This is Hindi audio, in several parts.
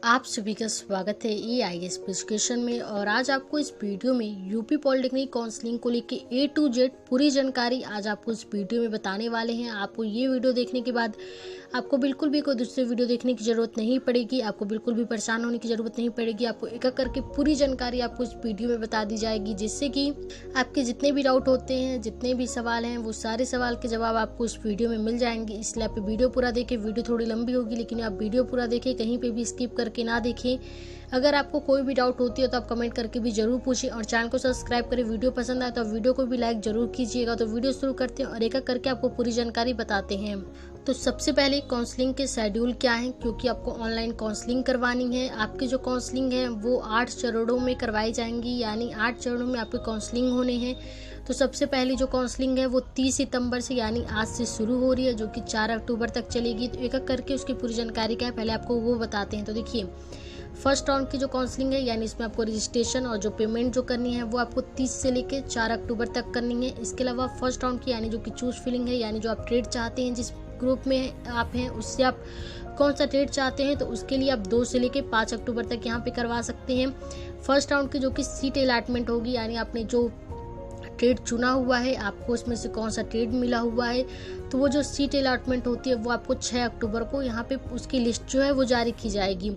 आप सभी का स्वागत है EIS एजुकेशन में। और आज आपको इस वीडियो में यूपी पॉलिटेक्निक काउंसलिंग को लेके A to Z पूरी जानकारी आज आपको इस वीडियो में बताने वाले हैं। आपको ये वीडियो देखने के बाद आपको बिल्कुल भी कोई दूसरी वीडियो देखने की ज़रूरत नहीं पड़ेगी, आपको बिल्कुल भी परेशान होने की ज़रूरत नहीं पड़ेगी। आपको एक एक करके पूरी जानकारी आपको इस वीडियो में बता दी जाएगी, जिससे कि आपके जितने भी डाउट होते हैं, जितने भी सवाल हैं, वो सारे सवाल के जवाब आपको इस वीडियो में मिल जाएंगे। इसलिए आप वीडियो पूरा देखें। वीडियो थोड़ी लंबी होगी, लेकिन आप वीडियो पूरा देखें, कहीं पर भी स्किप करके ना देखें। अगर आपको कोई भी डाउट होती है तो आप कमेंट करके भी जरूर पूछें और चैनल को सब्सक्राइब करें। वीडियो पसंद आए तो आप वीडियो को भी लाइक जरूर कीजिएगा। तो वीडियो शुरू करते हैं और एक एक करके आपको पूरी जानकारी बताते हैं। तो सबसे पहले काउंसलिंग के शेड्यूल क्या हैं, क्योंकि आपको ऑनलाइन काउंसलिंग करवानी है। आपकी जो काउंसलिंग है वो 8 चरणों में करवाई जाएंगी, यानी 8 चरणों में आपकी काउंसलिंग होने हैं। तो सबसे पहली जो काउंसलिंग है वो 30 सितंबर से यानी आज से शुरू हो रही है, जो कि 4 अक्टूबर तक चलेगी। तो एक एक करके उसकी पूरी जानकारी क्या है पहले आपको वो बताते हैं। तो देखिए, फर्स्ट राउंड की जो काउंसलिंग है, यानी इसमें आपको रजिस्ट्रेशन और जो पेमेंट जो करनी है वो आपको 30 से लेके 4 अक्टूबर तक करनी है। इसके अलावा फर्स्ट राउंड की यानी जो कि चूज फिलिंग है, यानी जो आप ट्रेड चाहते हैं, जिस ग्रुप में आप हैं उससे आप कौन सा ट्रेड चाहते हैं, तो उसके लिए आप 2 से लेके 5 अक्टूबर तक यहाँ पे करवा सकते हैं। फर्स्ट राउंड की जो कि सीट अलॉटमेंट होगी, यानी आपने जो ट्रेड चुना हुआ है, आपको उसमें से कौन सा ट्रेड मिला हुआ है, तो वो जो सीट अलॉटमेंट होती है वो आपको 6 अक्टूबर को यहाँ पे उसकी लिस्ट जो है वो जारी की जाएगी।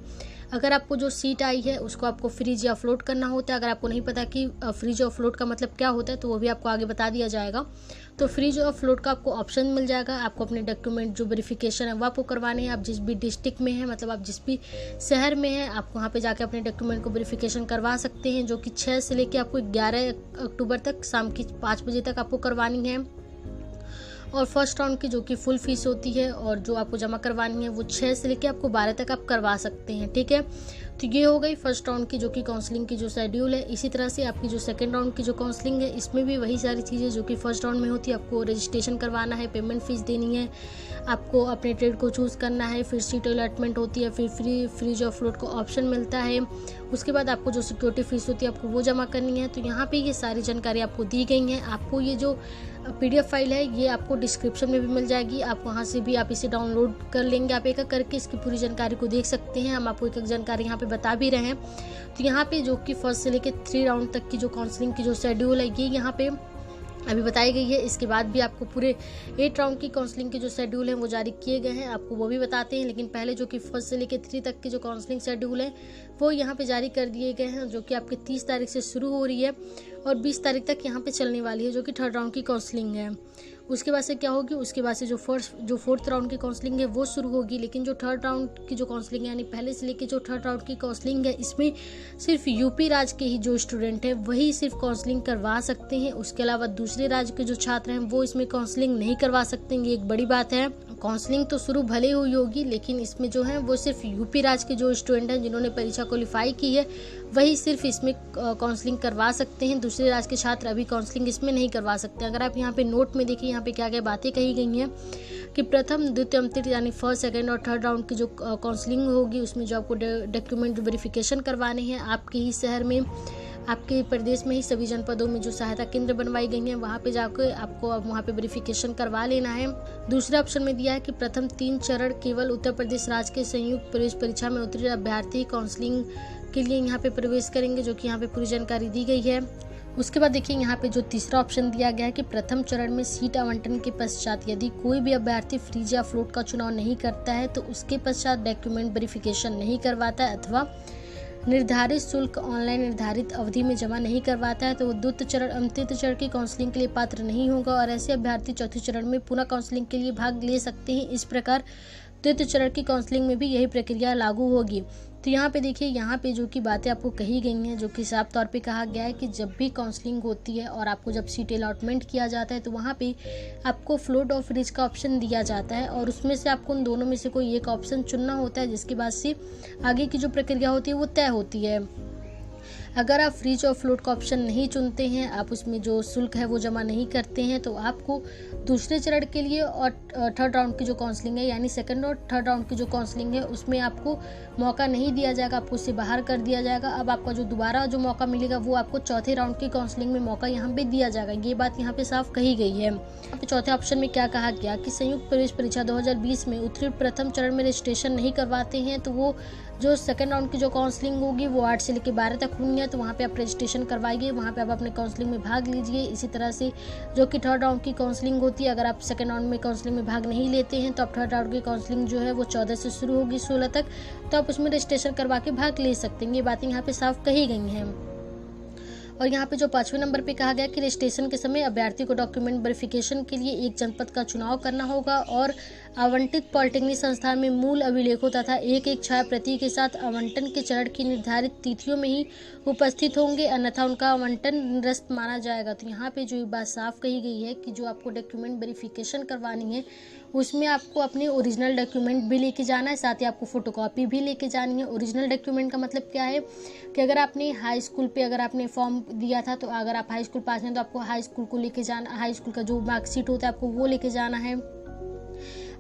अगर आपको जो सीट आई है उसको आपको फ्रीज या अपलोड करना होता है। अगर आपको नहीं पता कि फ्रीज और अपलोड का मतलब क्या होता है तो वो भी आपको आगे बता दिया जाएगा। तो फ्रीज और अपलोड का आपको ऑप्शन मिल जाएगा। आपको अपने डॉक्यूमेंट जो वेरिफिकेशन है वो आपको करवाने हैं। आप जिस भी डिस्ट्रिक्ट में हैं, मतलब आप जिस भी शहर में हैं, आप वहाँ पे जाके अपने डॉक्यूमेंट को वेरिफिकेशन करवा सकते हैं, जो कि 6 से लेके आपको 11 अक्टूबर तक शाम की 5 बजे तक आपको करवानी है। और फर्स्ट राउंड की जो कि फुल फीस होती है और जो आपको जमा करवानी है वो 6 से लेके आपको 12 तक आप करवा सकते हैं। ठीक है, तो ये हो गई फर्स्ट राउंड की जो कि काउंसलिंग की जो शेड्यूल है। इसी तरह से आपकी जो सेकंड राउंड की जो काउंसलिंग है, इसमें भी वही सारी चीज़ें जो कि फर्स्ट राउंड में होती है। आपको रजिस्ट्रेशन करवाना है, पेमेंट फीस देनी है, आपको अपने ट्रेड को चूज़ करना है, फिर सीट अलॉटमेंट होती है, फिर फ्रीज ऑफ फ्लोट का ऑप्शन मिलता है। उसके बाद आपको जो सिक्योरिटी फीस होती है आपको वो जमा करनी है। तो यहाँ पे ये सारी जानकारी आपको दी गई है। आपको ये जो PDF फाइल है ये आपको डिस्क्रिप्शन में भी मिल जाएगी, आप वहाँ से भी आप इसे डाउनलोड कर लेंगे। आप एक एक करके इसकी पूरी जानकारी को देख सकते हैं। हम आपको एक एक जानकारी यहाँ पे बता भी रहे हैं। तो यहाँ पे जो कि फर्स्ट से लेके 3 राउंड तक की जो काउंसलिंग की जो शेड्यूल है ये यहाँ पे अभी बताई गई है। इसके बाद भी आपको पूरे 8 राउंड की काउंसलिंग के जो शेड्यूल हैं वो जारी किए गए हैं, आपको वो भी बताते हैं। लेकिन पहले जो कि फर्स्ट से लेकर 3 तक की जो काउंसलिंग शेड्यूल है वो यहाँ पे जारी कर दिए गए हैं, जो कि आपके 30 तारीख से शुरू हो रही है और 20 तारीख तक यहाँ पे चलने वाली है, जो कि 3rd राउंड की काउंसलिंग है। उसके बाद से क्या होगी, उसके बाद से जो 4th राउंड की काउंसलिंग है वो शुरू होगी। लेकिन जो 3rd राउंड की जो काउंसलिंग है, यानी पहले से लेके जो 3rd राउंड की काउंसलिंग है, इसमें सिर्फ यूपी राज्य के ही जो स्टूडेंट हैं वही सिर्फ काउंसलिंग करवा सकते हैं। उसके अलावा दूसरे राज्य के जो छात्र हैं वो इसमें काउंसलिंग नहीं करवा सकते। ये एक बड़ी बात है। काउंसलिंग तो शुरू भले हुई होगी, लेकिन इसमें जो है वो सिर्फ यूपी राज्य के जो स्टूडेंट हैं जिन्होंने परीक्षा क्वालिफाई की है वही सिर्फ इसमें काउंसलिंग करवा सकते हैं। दूसरे राज्य के छात्र अभी काउंसलिंग इसमें नहीं करवा सकते। अगर आप यहाँ पे नोट में देखिए, यहाँ पे क्या क्या बातें कही गई हैं कि प्रथम, द्वितीय, तृतीय यानी फर्स्ट, सेकंड और 3rd राउंड की जो काउंसलिंग होगी उसमें जो आपको डॉक्यूमेंट वेरिफिकेशन करवाने हैं, आपके ही शहर में, आपके प्रदेश में ही सभी जनपदों में जो सहायता केंद्र बनवाई गई हैं वहाँ पे जाकर आपको अब वहाँ पे वेरिफिकेशन करवा लेना है। दूसरे ऑप्शन में दिया है कि प्रथम 3 चरण केवल उत्तर प्रदेश राज्य के संयुक्त प्रवेश परीक्षा में उत्तीर्ण अभ्यर्थी काउंसलिंग के लिए यहाँ पे प्रवेश करेंगे, जो कि यहाँ पे पूरी जानकारी दी गई है। उसके बाद देखिए, यहाँ पे जो तीसरा ऑप्शन दिया गया है कि प्रथम चरण में सीट आवंटन के पश्चात यदि कोई भी अभ्यर्थी फ्रीज या फ्लोट का चुनाव नहीं करता है तो उसके पश्चात डॉक्यूमेंट वेरिफिकेशन नहीं करवाता है अथवा निर्धारित शुल्क ऑनलाइन निर्धारित अवधि में जमा नहीं करवाता है तो वो द्वितीय चरण तृतीय चरण की काउंसलिंग के लिए पात्र नहीं होगा और ऐसे अभ्यर्थी चौथे चरण में पुनः काउंसलिंग के लिए भाग ले सकते हैं। इस प्रकार तृतीय चरण की काउंसलिंग में भी यही प्रक्रिया लागू होगी। तो यहाँ पे देखिए, यहाँ पे जो कि बातें आपको कही गई हैं, जो कि साफ तौर पे कहा गया है कि जब भी काउंसलिंग होती है और आपको जब सीट अलॉटमेंट किया जाता है तो वहाँ पे आपको फ्लोट और फ्रीज का ऑप्शन दिया जाता है और उसमें से आपको उन दोनों में से कोई एक ऑप्शन चुनना होता है, जिसके बाद से आगे की जो प्रक्रिया होती है वो तय होती है। अगर आप फ्रीज और फ्लोट का ऑप्शन नहीं चुनते हैं, आप उसमें जो शुल्क है वो जमा नहीं करते हैं, तो आपको दूसरे चरण के लिए और 3rd राउंड की जो काउंसलिंग है, यानी 2nd और 3rd राउंड की जो काउंसलिंग है उसमें आपको मौका नहीं दिया जाएगा, आपको उससे बाहर कर दिया जाएगा। अब आपका जो दोबारा जो मौका मिलेगा वो आपको चौथे राउंड की काउंसलिंग में मौका यहाँ पे दिया जाएगा। ये बात यहाँ पे साफ कही गई है। यहाँ पे चौथे ऑप्शन में क्या कहा गया कि संयुक्त प्रवेश परीक्षा 2020 में उत्तीर्ण प्रथम चरण में रजिस्ट्रेशन नहीं करवाते हैं तो वो जो सेकंड राउंड की जो काउंसलिंग होगी वो 8 से लेकर 12 तक होनी है, तो वहाँ पे आप रजिस्ट्रेशन करवाइए, वहाँ पे आप अपने काउंसलिंग में भाग लीजिए। इसी तरह से जो कि थर्ड राउंड की काउंसलिंग होती है, अगर आप सेकंड राउंड में काउंसलिंग में भाग नहीं लेते हैं तो आप थर्ड राउंड की काउंसलिंग जो है वो 14 से शुरू होगी 16 तक, तो आप उसमें रजिस्ट्रेशन करवा के भाग ले सकते हैं। ये बातें यहाँ पे साफ कही गई हैं। और यहाँ पे जो 5वें नंबर पे कहा गया कि रजिस्ट्रेशन के समय अभ्यर्थी को डॉक्यूमेंट वेरिफिकेशन के लिए एक जनपद का चुनाव करना होगा और आवंटित पॉलिटेक्निक संस्थान में मूल अभिलेखों तथा एक छाया प्रति के साथ आवंटन के चरण की निर्धारित तिथियों में ही उपस्थित होंगे, अन्यथा उनका आवंटन निरस्त माना जाएगा। तो यहाँ पे जो बात साफ कही गई है कि जो आपको डॉक्यूमेंट वेरिफिकेशन करवानी है उसमें आपको अपने ओरिजिनल डॉक्यूमेंट भी लेके जाना है, साथ ही आपको फोटोकॉपी भी लेके जानी है। ओरिजिनल डॉक्यूमेंट का मतलब क्या है कि अगर आपने हाई स्कूल पे अगर आपने फॉर्म दिया था, तो अगर आप हाई स्कूल पास हैं तो आपको हाई स्कूल को लेके जाना, हाई स्कूल का जो मार्कशीट होता है आपको वो लेके जाना है।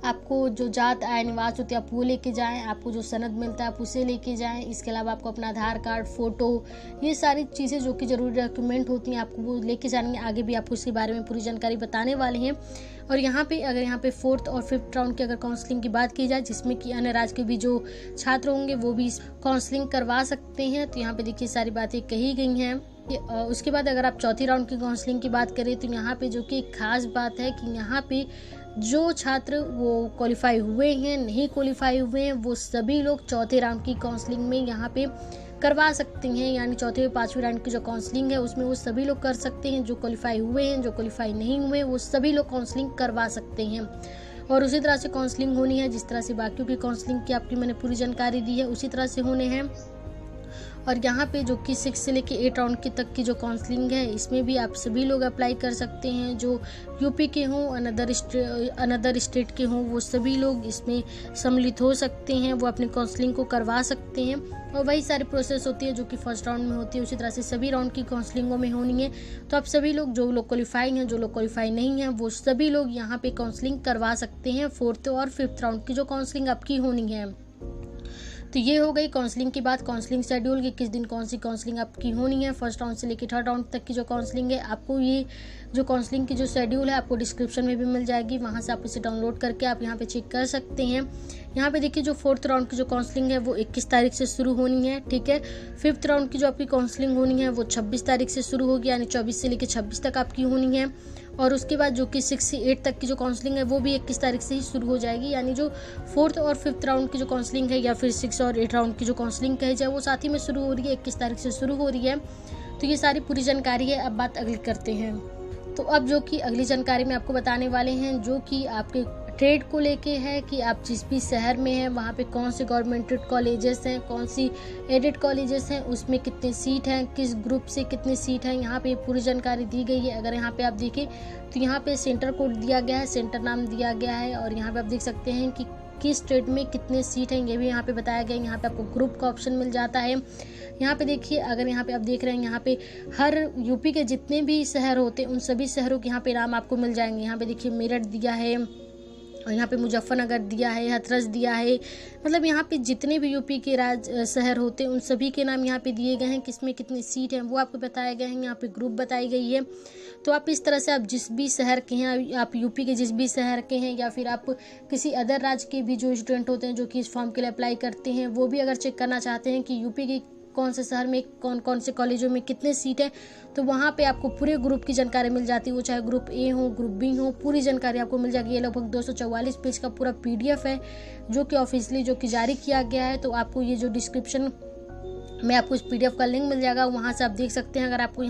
आपको जो जात आय निवास होती है आप वो लेके जाएं, आपको जो सनद मिलता है आप उसे लेके जाएं। इसके अलावा आपको अपना आधार कार्ड, फोटो, ये सारी चीज़ें जो कि ज़रूरी डॉक्यूमेंट होती हैं आपको वो लेके जानी है। आगे भी आपको इसके बारे में पूरी जानकारी बताने वाले हैं। और यहाँ पे अगर यहाँ पे 4th और 5th राउंड की अगर काउंसलिंग की बात की जाए, जिसमें कि अन्य राज्य के भी जो छात्र होंगे वो भी काउंसलिंग करवा सकते हैं, तो यहाँ पे देखिए सारी बातें कही गई हैं। उसके बाद अगर आप चौथी राउंड की काउंसलिंग की बात करें तो यहाँ पे जो कि एक खास बात है कि यहाँ पे जो छात्र वो क्वालिफाई हुए हैं, नहीं क्वालिफाई हुए हैं, वो सभी लोग चौथे राउंड की काउंसलिंग में यहाँ पे करवा सकते हैं। यानी चौथे और 5वें राउंड की जो काउंसलिंग है उसमें वो सभी लोग कर सकते हैं, जो क्वालिफाई हुए हैं, जो क्वालिफाई नहीं हुए वो सभी लोग काउंसलिंग करवा सकते हैं। और उसी तरह से काउंसलिंग होनी है जिस तरह से बाकियों की काउंसलिंग की आपकी मैंने पूरी जानकारी दी है, उसी तरह से होने हैं। और यहाँ पे जो कि 6 से लेके 8 राउंड की तक की जो काउंसलिंग है इसमें भी आप सभी लोग अप्लाई कर सकते हैं, जो यूपी के हों, अनदर स्टेट के हों, वो सभी लोग इसमें सम्मिलित हो सकते हैं, वो अपनी काउंसलिंग को करवा सकते हैं। और वही सारी प्रोसेस होती है जो कि फर्स्ट राउंड में होती है, उसी तरह से सभी राउंड की काउंसलिंगों में होनी है। तो आप सभी लोग, जो लोग क्वालिफाई हैं, जो लोग क्वालिफाई नहीं हैं, वो सभी लोग यहाँ पे काउंसलिंग करवा सकते हैं। 4th और 5th राउंड की जो काउंसलिंग आपकी होनी है। तो ये हो गई काउंसलिंग की बात, काउंसलिंग शेड्यूल की किस दिन कौन सी काउंसलिंग आपकी होनी है। फर्स्ट राउंड से लेकर 3rd राउंड तक की जो काउंसलिंग है, आपको ये जो काउंसलिंग की जो शेड्यूल है आपको डिस्क्रिप्शन में भी मिल जाएगी, वहाँ से आप इसे डाउनलोड करके आप यहाँ पे चेक कर सकते हैं। यहाँ पे देखिए जो 4th राउंड की जो काउंसलिंग है वो 21 तारीख से शुरू होनी है, ठीक है। 5th राउंड की जो आपकी काउंसलिंग होनी है वो 26 तारीख से शुरू होगी, यानी 24 से लेकर 26 तक आपकी होनी है। और उसके बाद जो कि 6 से 8 तक की जो काउंसलिंग है वो भी 21 तारीख से ही शुरू हो जाएगी। यानी जो 4th और 5th राउंड की जो काउंसलिंग है या फिर 6 और 8 राउंड की जो काउंसलिंग कही जाए वो साथ ही में शुरू हो रही है, 21 तारीख से शुरू हो रही है। तो ये सारी पूरी जानकारी है। अब बात अगली करते हैं। तो अब जो कि अगली जानकारी में आपको बताने वाले हैं जो कि आपके ट्रेड को लेके है कि आप जिस भी शहर में हैं वहाँ पे कौन से गवर्नमेंटेड कॉलेजेस हैं, कौन सी एडेड कॉलेजेस हैं, उसमें कितने सीट हैं, किस ग्रुप से कितनी सीट हैं, यहाँ पे पूरी जानकारी दी गई है। अगर यहाँ पे आप देखें तो यहाँ पे सेंटर कोड दिया गया है, सेंटर नाम दिया गया है, और यहाँ पे आप देख सकते हैं कि किस ट्रेड में कितने सीट हैं ये भी यहाँ पे बताया गया है। यहाँ पे आपको ग्रुप का ऑप्शन मिल जाता है। यहाँ पे देखिए, अगर यहाँ पे आप देख रहे हैं, यहाँ पे हर यूपी के जितने भी शहर होते हैं उन सभी शहरों के यहाँ पे नाम आपको मिल जाएंगे। यहाँ पे देखिए मेरठ दिया है, और यहाँ पे मुजफ्फरनगर दिया है, हाथरस दिया है, मतलब यहाँ पे जितने भी यूपी के शहर होते हैं उन सभी के नाम यहाँ पे दिए गए हैं, किसमें कितनी सीट हैं वो आपको बताया गया है। यहाँ पे ग्रुप बताई गई है। तो आप इस तरह से आप जिस भी शहर के हैं, आप यूपी के जिस भी शहर के हैं या फिर आप किसी अदर राज्य के भी जो स्टूडेंट होते हैं जो कि इस फॉर्म के लिए अप्लाई करते हैं, वो भी अगर चेक करना चाहते हैं कि यूपी के कौन से शहर में कौन कौन से कॉलेजों में कितने सीट है, तो वहाँ पे आपको पूरे ग्रुप की जानकारी मिल जाती है। वो चाहे ग्रुप ए हो, ग्रुप बी हो, पूरी जानकारी आपको मिल जाएगी। ये लगभग 244 पेज का पूरा PDF है जो कि ऑफिशियली जो कि जारी किया गया है। तो आपको ये जो डिस्क्रिप्शन में आपको इस PDF का लिंक मिल जाएगा, वहाँ से आप देख सकते हैं। अगर आपको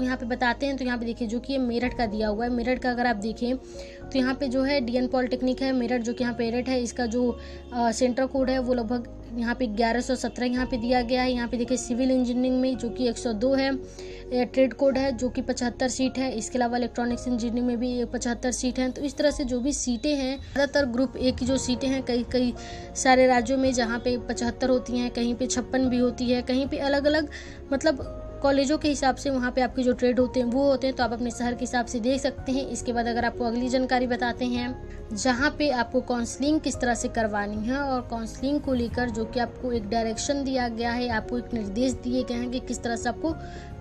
यहाँ पे बताते हैं तो यहाँ पे देखिए जो कि ये मेरठ का दिया हुआ है। मेरठ का अगर आप देखें तो यहाँ पे जो है DN पॉलिटेक्निक है मेरठ, जो कि यहाँ पे मेरठ है, इसका जो सेंटर कोड है वो लगभग यहाँ पे 1117 यहाँ पे दिया गया है। यहाँ पे देखिए सिविल इंजीनियरिंग में जो कि 102 है, ट्रेड कोड है जो कि 75 सीट है। इसके अलावा इलेक्ट्रॉनिक्स इंजीनियरिंग में भी 75 सीट हैं। तो इस तरह से जो भी सीटें हैं, ज़्यादातर ग्रुप ए की जो सीटें हैं कई सारे राज्यों में जहाँ पे 75 होती हैं, कहीं पे 56 भी होती है, कहीं पे अलग अलग मतलब कॉलेजों के हिसाब से वहाँ पे आपके जो ट्रेड होते हैं वो होते हैं। तो आप अपने शहर के हिसाब से देख सकते हैं। इसके बाद अगर आपको अगली जानकारी बताते हैं जहाँ पे आपको काउंसलिंग किस तरह से करवानी है, और काउंसलिंग को लेकर जो कि आपको एक डायरेक्शन दिया गया है, आपको एक निर्देश दिए गए हैं कि किस तरह से आपको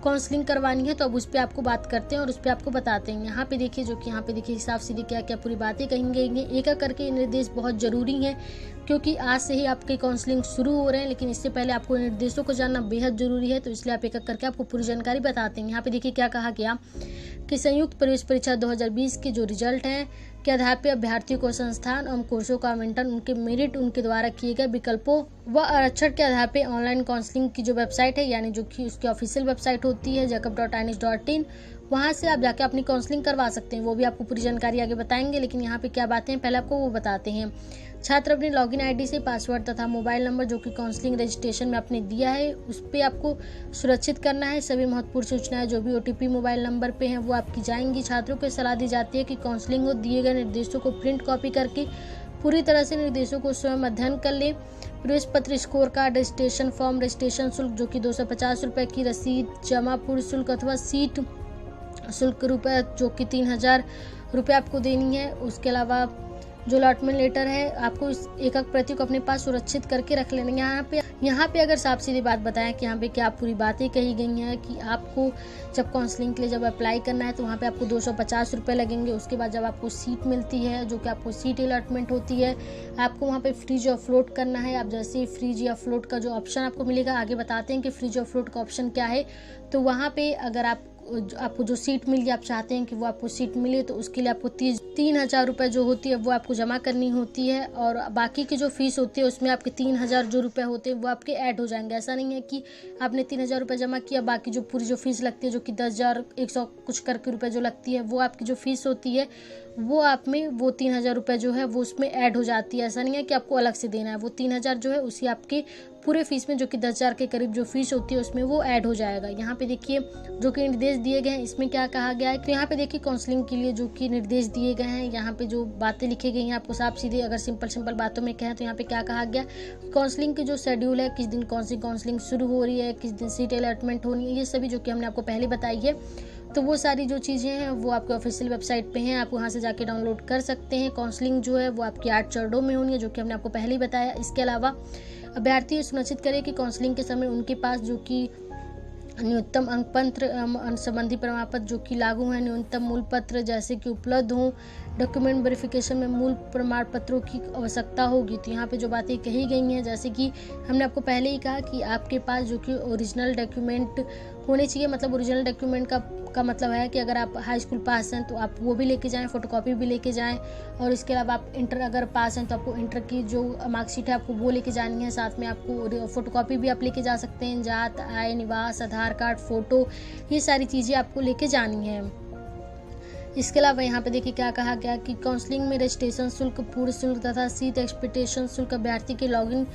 काउंसलिंग करवानी है, तो अब उस पर आपको बात करते हैं और उस पर आपको बताते हैं। यहाँ पे देखिए जो कि यहाँ पे देखिए हिसाब से क्या क्या पूरी बातें कही गई हैं। एक एक करके निर्देश बहुत ज़रूरी हैं क्योंकि आज से ही आपके काउंसलिंग शुरू हो रहे हैं, लेकिन इससे पहले आपको निर्देशों को जानना बेहद ज़रूरी है, तो इसलिए आप एक एक करके आपको पूरी जानकारी बताते हैं। यहाँ पे देखिए क्या कहा गया कि संयुक्त प्रवेश परीक्षा 2020 के जो रिजल्ट हैं के आधार पर अभ्यर्थियों को संस्थान एवं कोर्सों का आवंटन उनके मेरिट, उनके द्वारा किए गए विकल्पों व आरक्षण के आधार पर ऑनलाइन काउंसलिंग की जो वेबसाइट है, यानी जो कि उसकी ऑफिशियल वेबसाइट होती है jacob.ines.in, वहाँ से आप जाके अपनी काउंसलिंग करवा सकते हैं। वो भी आपको पूरी जानकारी आगे बताएंगे, लेकिन यहाँ पे क्या बातें हैं पहले आपको वो बताते हैं। छात्र अपने लॉगिन आईडी से पासवर्ड तथा मोबाइल नंबर जो कि काउंसलिंग रजिस्ट्रेशन में आपने दिया है उस पर आपको सुरक्षित करना है। सभी महत्वपूर्ण सूचनाएं जो भी OTP मोबाइल नंबर पे हैं वो आपकी जाएंगी। छात्रों को सलाह दी जाती है कि काउंसलिंग को दिए गए निर्देशों को प्रिंट कॉपी करके पूरी तरह से निर्देशों को स्वयं अध्ययन कर ले। प्रवेश पत्र, score card, registration form, registration शुल्क जो कि 250 रुपये की रसीद, जमा पूर्व शुल्क अथवा सीट शुल्क रुपये जो कि 3000 रुपये आपको देनी है। उसके अलावा जो अलॉटमेंट लेटर है आपको इस एक एक प्रति को अपने पास सुरक्षित करके रख लेना। यहाँ पे अगर साफ सीधी बात बताएं कि यहाँ पे क्या पूरी बातें कही गई हैं कि आपको जब काउंसलिंग के लिए जब अप्लाई करना है तो वहाँ पे आपको 250 रुपये लगेंगे। उसके बाद जब आपको सीट मिलती है जो कि आपको सीट अलॉटमेंट होती है, आपको वहाँ पे फ्रीज अपलोड करना है। आप जैसे ही फ्रीज अपलोड का जो ऑप्शन आपको मिलेगा, आगे बताते हैं कि फ्रीज अपलोड का ऑप्शन क्या है, तो वहाँ पे अगर आपको जो सीट मिल गई, आप चाहते हैं कि वो आपको सीट मिले, तो उसके लिए आपको 3000 रुपये जो होती है वो आपको जमा करनी होती है। और बाकी की जो फीस होती है उसमें आपके 3000 जो रुपये होते हैं वो आपके ऐड हो जाएंगे। ऐसा नहीं है कि आपने 3000 रुपये जमा किया, बाकी जो पूरी जो फीस लगती है जो कि 10,100 कुछ करके रुपये जो लगती है वो आपकी जो फीस होती है वो आप में वो 3000 रुपये जो है वो उसमें ऐड हो जाती है। ऐसा नहीं है कि आपको अलग से देना है, वो 3000 जो है उसी आपके पूरे फीस में जो कि 10,000 के करीब जो फीस होती है उसमें वो ऐड हो जाएगा। यहाँ पे देखिए जो कि निर्देश दिए गए हैं इसमें क्या कहा गया है, तो यहाँ पे देखिए काउंसलिंग के लिए जो कि निर्देश दिए गए हैं, यहाँ पे जो बातें लिखी गई हैं आपको साफ सीधे अगर सिंपल बातों में कहें तो यहाँ पे क्या कहा गया, काउंसलिंग की जो शेड्यूल है, किस दिन कौन सी काउंसलिंग शुरू हो रही है, किस दिन सीट अलॉटमेंट होनी है, ये सभी जो कि हमने आपको पहले बताई है। तो वो सारी जो चीज़ें हैं वो आपके ऑफिशियल वेबसाइट पे हैं, आप वहाँ से जाके डाउनलोड कर सकते हैं। काउंसलिंग जो है वो आपकी 8 चरणों में होनी है जो कि हमने आपको पहले ही बताया। इसके अलावा अभ्यर्थी सुनिश्चित करें कि काउंसलिंग के समय उनके पास जो कि न्यूनतम अंक पत्र संबंधी प्रमाण पत्र जो कि लागू है, न्यूनतम मूल पत्र जैसे कि उपलब्ध हों। डॉक्यूमेंट वेरिफिकेशन में मूल प्रमाण पत्रों की आवश्यकता होगी। तो यहाँ पे जो बातें कही गई हैं, जैसे कि हमने आपको पहले ही कहा कि आपके पास जो कि ओरिजिनल डॉक्यूमेंट होने चाहिए। मतलब ओरिजिनल डॉक्यूमेंट का मतलब है कि अगर आप हाई स्कूल पास हैं तो आप वो भी लेके जाएं, फोटोकॉपी भी लेके जाएं, और इसके अलावा आप इंटर अगर पास हैं तो आपको इंटर की जो मार्कशीट है आपको वो लेके जानी है। साथ में आपको फोटोकॉपी भी आप लेके जा सकते हैं, जात, आय, निवास, आधार कार्ड, फोटो, ये सारी चीज़ें आपको लेके जानी है। इसके अलावा यहाँ पे देखिए क्या कहा गया कि काउंसलिंग में रजिस्ट्रेशन शुल्क, पूर्व शुल्क तथा सीट एक्सपेक्टेशन शुल्क अभ्यर्थी के लॉगिन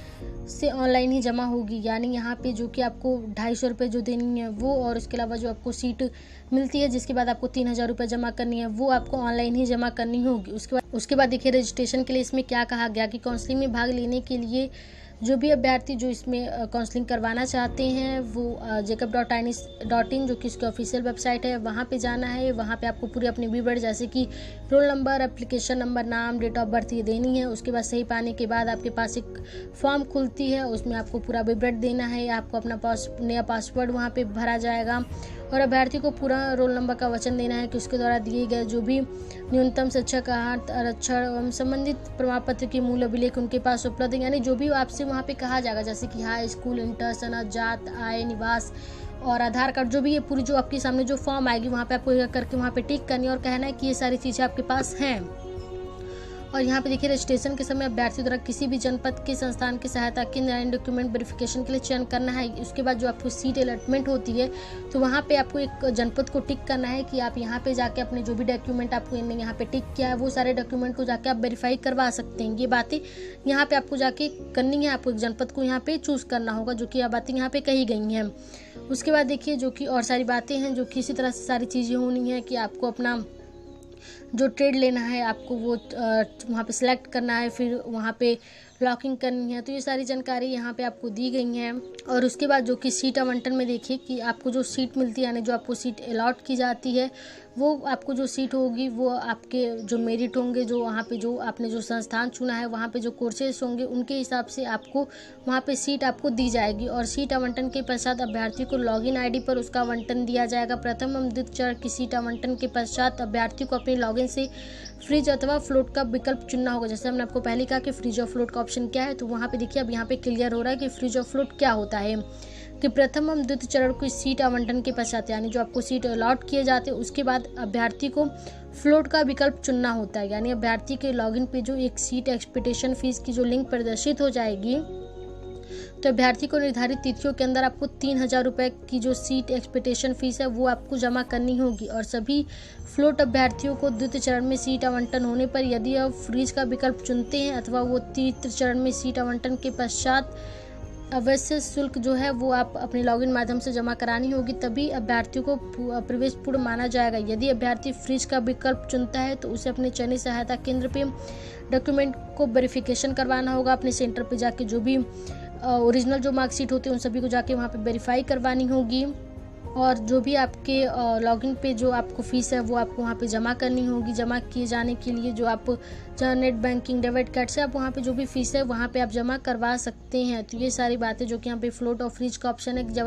से ऑनलाइन ही जमा होगी। यानी यहाँ पे जो कि आपको 250 रुपये जो देनी है वो, और इसके अलावा जो आपको सीट मिलती है जिसके बाद आपको 3000 रुपये जमा करनी है वो आपको ऑनलाइन ही जमा करनी होगी। उसके बाद देखिए रजिस्ट्रेशन के लिए इसमें क्या कहा गया कि काउंसलिंग में भाग लेने के लिए जो भी अभ्यर्थी जो इसमें काउंसलिंग करवाना चाहते हैं वो jacob.ines.in जो कि इसकी ऑफिशियल वेबसाइट है वहाँ पे जाना है। वहाँ पे आपको पूरी अपनी विवरण जैसे कि रोल नंबर, एप्लीकेशन नंबर, नाम, डेट ऑफ बर्थ ये देनी है। उसके बाद सही पाने के बाद आपके पास एक फॉर्म खुलती है, उसमें आपको पूरा विवरण देना है। आपको अपना नया पासवर्ड वहाँ पर भरा जाएगा और अभ्यर्थी को पूरा रोल नंबर का वचन देना है कि उसके द्वारा दिए गए जो भी न्यूनतम शिक्षक आरक्षण एवं संबंधित प्रमाण पत्र की मूल अभिलेख उनके पास उपलब्ध है। यानी जो भी आपसे वहाँ पे कहा जाएगा जैसे कि हाई स्कूल, इंटर, सनद, जात, आय, निवास और आधार कार्ड, जो भी ये पूरी जो आपके सामने जो फॉर्म आएगी वहाँ पे आपको करके वहाँ पे टिक करनी है और कहना है कि ये सारी चीज़ें आपके पास हैं। और यहाँ पे देखिए रजिस्ट्रेशन के समय अभ्यर्थी द्वारा किसी भी जनपद के संस्थान की सहायता केंद्र डॉक्यूमेंट वेरिफिकेशन के लिए चयन करना है। उसके बाद जो आपको सीट अलॉटमेंट होती है तो वहाँ पे आपको एक जनपद को टिक करना है कि आप यहाँ पे जाके अपने जो भी डॉक्यूमेंट आपको यहाँ पे टिक किया है वो सारे डॉक्यूमेंट को जाके आप वेरीफाई करवा सकते हैं। ये बातें यहाँ पे आपको जाके करनी है, आपको एक जनपद को यहाँ पे चूज़ करना होगा जो कि यह बातें यहाँ पे कही गई हैं। उसके बाद देखिए जो कि और सारी बातें हैं जो कि इसी तरह से सारी चीज़ें होनी है कि आपको अपना जो ट्रेड लेना है आपको वो वहाँ पे सिलेक्ट करना है। फिर वहाँ पे लॉकिंग करनी है। तो ये सारी जानकारी यहाँ पे आपको दी गई है। और उसके बाद जो कि सीट आवंटन में देखिए कि आपको जो सीट मिलती है, यानी जो आपको सीट अलॉट की जाती है, वो आपको जो सीट होगी वो आपके जो मेरिट होंगे, जो वहाँ पे जो आपने जो संस्थान चुना है वहाँ पे जो कोर्सेज होंगे उनके हिसाब से आपको वहाँ पे सीट आपको दी जाएगी। और सीट आवंटन के पश्चात अभ्यर्थी को लॉगिन आईडी पर उसका आवंटन दिया जाएगा। प्रथम एवं द्वितीय चरण की सीट आवंटन के पश्चात अभ्यर्थी को अपने लॉगिन से फ्रीज अथवा फ्लोट का विकल्प चुनना होगा। जैसे हमने आपको पहले कहा कि फ्रीज और फ्लोट का ऑप्शन क्या है, तो वहाँ पे देखिए अब यहाँ पे क्लियर हो रहा है कि फ्रीज और फ्लोट क्या होता है। कि प्रथम एवं द्वितीय चरण की सीट आवंटन के पश्चात, यानी जो आपको सीट अलॉट किए जाते हैं उसके बाद अभ्यर्थी को फ्लोट का विकल्प चुनना होता है। यानी अभ्यर्थी के लॉगिन पे जो एक सीट एक्सपेक्टेशन फीस की जो लिंक प्रदर्शित हो जाएगी, तो अभ्यर्थी को निर्धारित तिथियों के अंदर आपको 3,000 रुपये की जो सीट एक्सपेक्टेशन फीस है वो आपको जमा करनी होगी। और सभी फ्लोट अभ्यर्थियों को द्वितीय चरण में सीट आवंटन होने पर यदि आप फ्रीज का विकल्प चुनते हैं अथवा वो तृतीय चरण में सीट आवंटन के पश्चात अवश्य शुल्क जो है वो आप अपने लॉगिन माध्यम से जमा करानी होगी, तभी अभ्यर्थियों को प्रवेश पूर्ण माना जाएगा। यदि अभ्यर्थी फ्रीज का विकल्प चुनता है तो उसे अपने चयनित सहायता केंद्र पे डॉक्यूमेंट को वेरिफिकेशन करवाना होगा। अपने सेंटर पे जाके जो भी ओरिजिनल जो मार्कशीट होती है उन सभी को जाके वहाँ पे वेरीफाई करवानी होगी। और जो भी आपके लॉगिन पे जो आपको फ़ीस है वो आपको वहाँ पे जमा करनी होगी। जमा किए जाने के लिए जो आप जहाँ नेट बैंकिंग डेबिट कार्ड से आप वहाँ पे जो भी फ़ीस है वहाँ पे आप जमा करवा सकते हैं। तो ये सारी बातें जो कि यहाँ पे फ्लोट और फ्रीज का ऑप्शन है। जब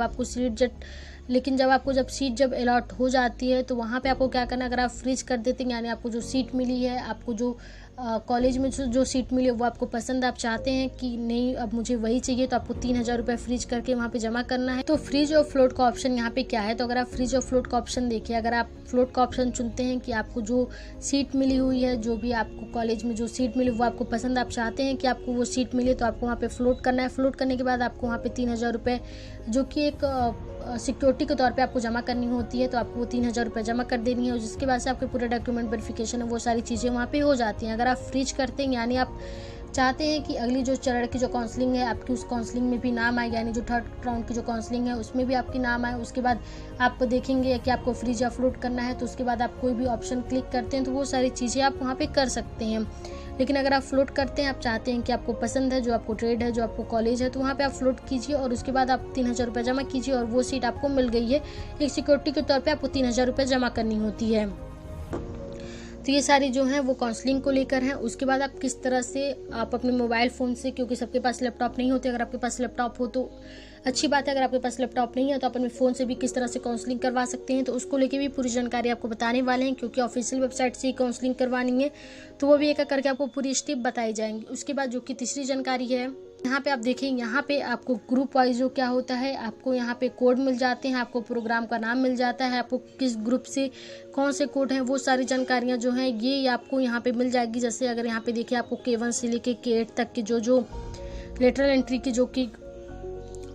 आपको जब सीट अलॉट हो जाती है तो वहाँ पे आपको क्या करना है, अगर आप फ्रीज कर देते हैं, यानी आपको जो सीट मिली है, आपको जो कॉलेज में जो सीट मिली है वो आपको पसंद, आप चाहते हैं कि नहीं अब मुझे वही चाहिए, तो आपको 3,000 रुपये फ्रीज करके वहाँ पे जमा करना है। तो फ्रीज और फ्लोट का ऑप्शन यहाँ पे क्या है, तो अगर आप फ्रीज और फ्लोट का ऑप्शन देखिए, अगर आप फ्लोट का ऑप्शन चुनते हैं कि आपको जो सीट मिली हुई है, जो भी आपको कॉलेज में जो सीट मिली वो आपको पसंद, आप चाहते हैं कि आपको वो सीट मिले, तो आपको वहाँ पे फ्लोट करना है। फ्लोट करने के बाद आपको वहाँ पे 3,000 रुपये जो कि एक सिक्योरिटी के तौर पे आपको जमा करनी होती है, तो आपको 3,000 रुपये जमा कर देनी है। और जिसके बाद से आपके पूरे डॉक्यूमेंट वेरिफिकेशन है वो सारी चीज़ें वहाँ पे हो जाती हैं। अगर आप फ्रीज करते हैं, यानी आप चाहते हैं कि अगली जो चरण की जो काउंसलिंग है आपकी उस काउंसलिंग में भी नाम आए, यानी जो थर्ड राउंड की जो काउंसलिंग है उसमें भी आपकी नाम आए, उसके बाद आप देखेंगे कि आपको फ्रीज या फ्लोट करना है, तो उसके बाद आप कोई भी ऑप्शन क्लिक करते हैं तो वो सारी चीज़ें आप वहाँ पे कर सकते हैं। लेकिन अगर आप फ्लोट करते हैं, आप चाहते हैं कि आपको पसंद है, जो आपको ट्रेड है, जो आपको कॉलेज है, तो वहाँ पे आप फ्लोट कीजिए और उसके बाद आप 3,000 रुपये जमा कीजिए और वो सीट आपको मिल गई है। एक सिक्योरिटी के तौर पे आपको 3,000 रुपये जमा करनी होती है। तो ये सारी जो हैं वो काउंसलिंग को लेकर हैं। उसके बाद आप किस तरह से आप अपने मोबाइल फ़ोन से, क्योंकि सबके पास लैपटॉप नहीं होते, अगर आपके पास लैपटॉप हो तो अच्छी बात है, अगर आपके पास लैपटॉप नहीं है तो आप अपने फ़ोन से भी किस तरह से काउंसलिंग करवा सकते हैं, तो उसको लेके भी पूरी जानकारी आपको बताने वाले हैं। क्योंकि ऑफिशियल वेबसाइट से ही काउंसलिंग करवानी है तो वो भी एक एक करके आपको पूरी स्टेप बताई जाएंगी। उसके बाद जो कि तीसरी जानकारी है, यहाँ पे आप देखें, यहाँ पे आपको ग्रुप वाइज जो क्या होता है, आपको यहाँ पे कोड मिल जाते हैं, आपको प्रोग्राम का नाम मिल जाता है, आपको किस ग्रुप से कौन से कोड हैं वो सारी जानकारियाँ जो हैं ये आपको यहाँ पे मिल जाएगी। जैसे अगर यहाँ पे देखिए आपको K1 से लेके K8 तक के जो लेटरल एंट्री के जो कि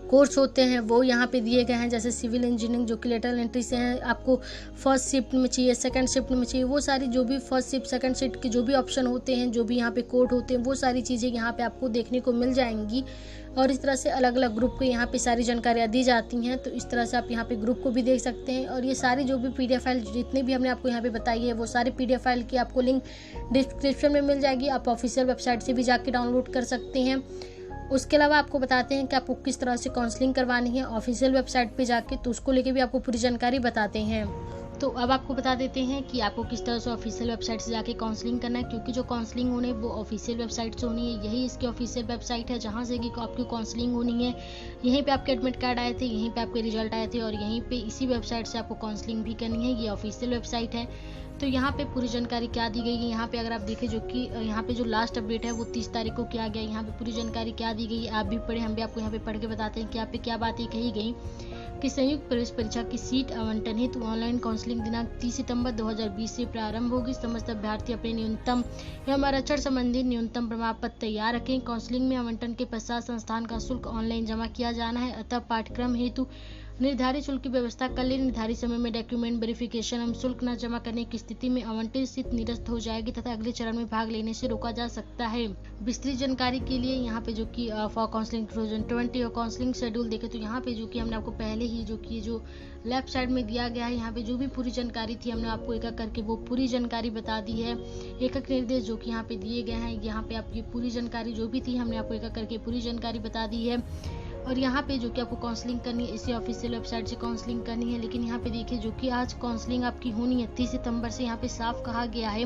कोर्स होते हैं वो यहाँ पे दिए गए हैं। जैसे सिविल इंजीनियरिंग जो कि लेटरल एंट्री से हैं, आपको फर्स्ट शिफ्ट में चाहिए, सेकंड शिफ्ट में चाहिए, वो सारी जो भी फर्स्ट शिफ्ट सेकंड शिफ्ट के जो भी ऑप्शन होते हैं, जो भी यहाँ पे कोड होते हैं, वो सारी चीज़ें यहाँ पे आपको देखने को मिल जाएंगी। और इस तरह से अलग अलग ग्रुप के यहाँ पे सारी जानकारियाँ दी जाती हैं। तो इस तरह से आप यहाँ पे ग्रुप को भी देख सकते हैं। और ये सारी जो भी PDF फाइल जितने भी हमने आपको यहाँ पे बताई है वो सारी PDF फाइल की आपको लिंक डिस्क्रिप्शन में मिल जाएगी। आप ऑफिशियल वेबसाइट से भी जाके डाउनलोड कर सकते हैं। उसके अलावा आपको बताते हैं कि आपको किस तरह से काउंसलिंग करवानी है ऑफिशियल वेबसाइट पे जाके, तो उसको लेके भी आपको पूरी जानकारी बताते हैं। तो अब आपको बता देते हैं कि आपको किस तरह से ऑफिशियल वेबसाइट से जाके काउंसलिंग करना है। क्योंकि जो काउंसलिंग होनी है वो ऑफिशियल वेबसाइट से होनी है, यही इसकी ऑफिशियल वेबसाइट है जहाँ से कि आपकी काउंसलिंग होनी है। यहीं पे आपके एडमिट कार्ड आए थे, यहीं पे आपके रिजल्ट आए थे और यहीं पे इसी वेबसाइट से आपको काउंसलिंग भी करनी है। ये ऑफिशियल वेबसाइट है। तो यहाँ पे पूरी जानकारी क्या दी गई है, यहाँ पे अगर आप देखें जो कि यहाँ पे जो लास्ट अपडेट है वो 30 तारीख को किया गया। यहाँ पे पूरी जानकारी क्या दी गई है आप भी पढ़े, हम भी आपको यहाँ पे पढ़ के बताते हैं कि यहाँ पे क्या बातें कही गई। कि संयुक्त प्रवेश परीक्षा की सीट आवंटन हेतु ऑनलाइन काउंसलिंग दिनांक 30 सितंबर 2020 से प्रारंभ होगी। समस्त अभ्यर्थी अपने न्यूनतम एवं आरक्षण संबंधी न्यूनतम प्रमाण पत्र तैयार रखें। काउंसलिंग में आवंटन के पश्चात संस्थान का शुल्क ऑनलाइन जमा किया जाना है। अतः पाठ्यक्रम हेतु निर्धारित शुल्क की व्यवस्था कर ले। निर्धारित समय में डॉक्यूमेंट वेरिफिकेशन एवं शुल्क न जमा करने की स्थिति में आवंटित स्थिति निरस्त हो जाएगी तथा अगले चरण में भाग लेने से रोका जा सकता है। विस्तृत जानकारी के लिए यहाँ पे जो कि फॉर काउंसलिंग 2020 और काउंसलिंग शेड्यूल देखें तो यहाँ पे जो कि हमने आपको पहले ही जो लेफ्ट साइड में दिया गया है, यहाँ पे जो भी पूरी जानकारी थी हमने आपको एक एक करके वो पूरी जानकारी बता दी है। एक एक निर्देश जो कि यहाँ पे दिए गए हैं, यहाँ पे आपकी पूरी जानकारी जो भी थी हमने आपको एक एक करके पूरी जानकारी बता दी है। और यहाँ पे जो कि आपको काउंसलिंग करनी है इसी ऑफिशियल वेबसाइट से काउंसलिंग करनी है। लेकिन यहाँ पे देखिए जो कि आज काउंसलिंग आपकी होनी है 30 सितंबर से। यहाँ पे साफ कहा गया है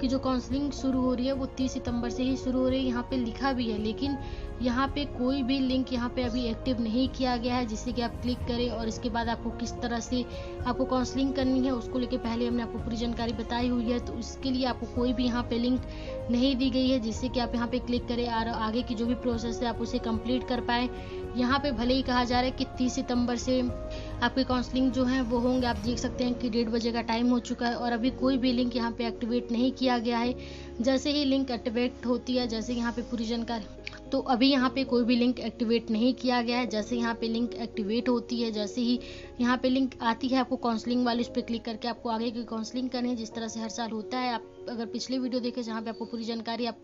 कि जो काउंसलिंग शुरू हो रही है वो 30 सितंबर से ही शुरू हो रही है। यहाँ पे लिखा भी है, लेकिन यहाँ पे कोई भी लिंक यहाँ पे अभी एक्टिव नहीं किया गया है जिससे कि आप क्लिक करें और इसके बाद आपको किस तरह से आपको काउंसलिंग करनी है उसको लेके पहले हमने आपको पूरी जानकारी बताई हुई है। तो उसके लिए आपको कोई भी यहाँ पे लिंक नहीं दी गई है जिससे कि आप यहाँ पे क्लिक करें और आगे की जो भी प्रोसेस है आप उसे कंप्लीट कर पाएँ। यहाँ पे भले ही कहा जा रहा है कि 30 सितंबर से आपकी काउंसलिंग जो है वो होंगे। आप देख सकते हैं कि 1:30 बजे का टाइम हो चुका है और अभी कोई भी लिंक यहाँ पे एक्टिवेट नहीं किया गया है। जैसे ही लिंक एक्टिवेट होती है, जैसे यहाँ पे पूरी जानकारी, तो अभी यहाँ पे कोई भी लिंक एक्टिवेट नहीं किया गया है। जैसे यहाँ पे लिंक एक्टिवेट होती है, जैसे ही यहाँ पे लिंक आती है आपको काउंसलिंग वाली, उस पर क्लिक करके आपको आगे की काउंसलिंग करनी है जिस तरह से हर साल होता है। आप अगर पिछले वीडियो देखें जहाँ पे आपको पूरी जानकारी आप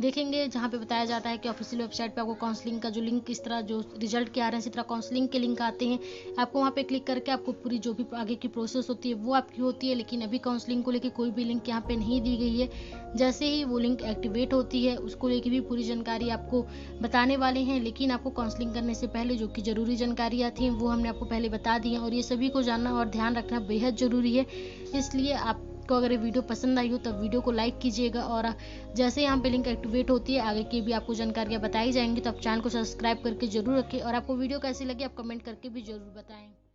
देखेंगे, जहाँ पे बताया जाता है कि ऑफिशियल वेबसाइट पे आपको काउंसलिंग का जो लिंक किस तरह जो रिजल्ट के आ रहे हैं इसी तरह काउंसलिंग के लिंक आते हैं। आपको वहाँ पे क्लिक करके आपको पूरी जो भी आगे की प्रोसेस होती है वो आपकी होती है। लेकिन अभी काउंसलिंग को लेकर कोई भी लिंक यहाँ पे नहीं दी गई है। जैसे ही वो लिंक एक्टिवेट होती है उसको लेकर भी पूरी जानकारी आपको बताने वाले हैं। लेकिन आपको काउंसलिंग करने से पहले जो कि जरूरी जानकारियाँ थी वो हमने आपको पहले बता दी हैं और ये सभी को जानना और ध्यान रखना बेहद जरूरी है। इसलिए आपको अगर ये वीडियो पसंद आई हो तब वीडियो को लाइक कीजिएगा और जैसे यहाँ पे लिंक एक्टिवेट होती है आगे की भी आपको जानकारियाँ बताई जाएंगी तो आप चैनल को सब्सक्राइब करके जरूर रखें। और आपको वीडियो कैसी लगी आप कमेंट करके भी जरूर बताएं।